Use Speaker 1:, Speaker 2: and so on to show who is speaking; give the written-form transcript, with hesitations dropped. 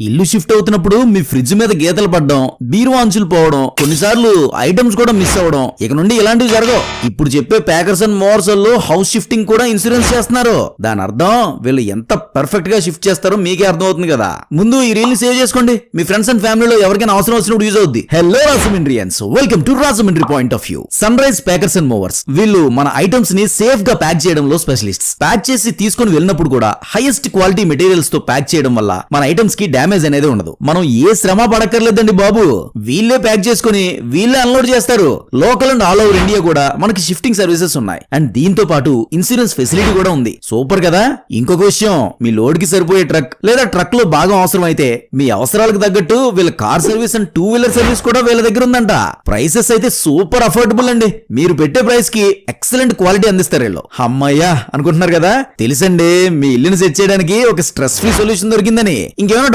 Speaker 1: ఇల్లు షిఫ్ట్ అవుతున్నప్పుడు మీ ఫ్రిడ్జ్ మీద గీతలు పడ్డం, బీరువా అంచులు పోవడం, కొన్నిసార్లు ఐటమ్స్ కూడా మిస్ అవ్వడం, ఇక నుండి ఇలాంటివి జరగవు. ఇప్పుడు చెప్పే ప్యాకర్స్ అండ్ మోర్స్ లో హౌస్ షిఫ్టింగ్ కూడా ఇన్సూరెన్స్ చేస్తున్నారు. దాని అర్థం వీళ్ళు ఎంత పర్ఫెక్ట్ గా షిఫ్ట్ చేస్తారో మీకే అర్థం అవుతుంది కదా. ముందు ఈ రీల్ ని సేవ్ చేసుకోండి, మీ ఫ్రెండ్స్ అండ్ ఫ్యామిలీలో ఎవరికైనా అవసరం వచ్చినప్పుడు యూజ్ అవుద్ది. Hello Rajahmundrians, welcome to Rajahmundry point of view. Sunrise Packers and Movers వీళ్ళు మన ఐటమ్స్ ని సేఫ్ గా ప్యాక్ చేయడంలో స్పెషలిస్ట్స్. ప్యాక్ చేసి తీసుకొని వెళ్ళినప్పుడు కూడా హైయెస్ట్ క్వాలిటీ మెటీరియల్స్ తో ప్యాక్ చేయడం వల్ల మన ఐటమ్స్ కి డ్యామేజ్ అనేది ఉండదు. మనం ఏ శ్రమ పడక్కర్లేదండి బాబు, వీళ్ళే ప్యాక్ చేసుకుని వీళ్ళే అన్లోడ్ చేస్తారు. Local and all over India కూడా మనకి షిఫ్టింగ్ సర్వీసెస్ ఉన్నాయి. అండ్ దీంతో పాటు ఇన్సూరెన్స్ ఫెసిలిటీ కూడా ఉంది. సూపర్ కదా. ఇంకొక విషయం, మీ లోడ్ కి సరిపోయే ట్రక్ లేదా ట్రక్ లో భాగం అవసరం అయితే మీ అవసరాలకు తగ్గట్టు వీళ్ళ కార్ సర్వీస్ అండ్ 2-వీలర్ సర్వీస్ కూడా వీళ్ళ దగ్గర ఉందంట. ప్రైసెస్ అయితే సూపర్ అఫోర్డబుల్ అండి. మీరు పెట్టే ప్రైస్ కి ఎక్సలెంట్ క్వాలిటీ అందిస్తారు వీళ్ళు. అమ్మయ్యా అనుకుంటున్నారు కదా, తెలుసండి మీ ఇల్లుని సెట్ చేయడానికి ఒక స్ట్రెస్ ఫ్రీ సొల్యూషన్ దొరికిందని. ఇంకేమైనా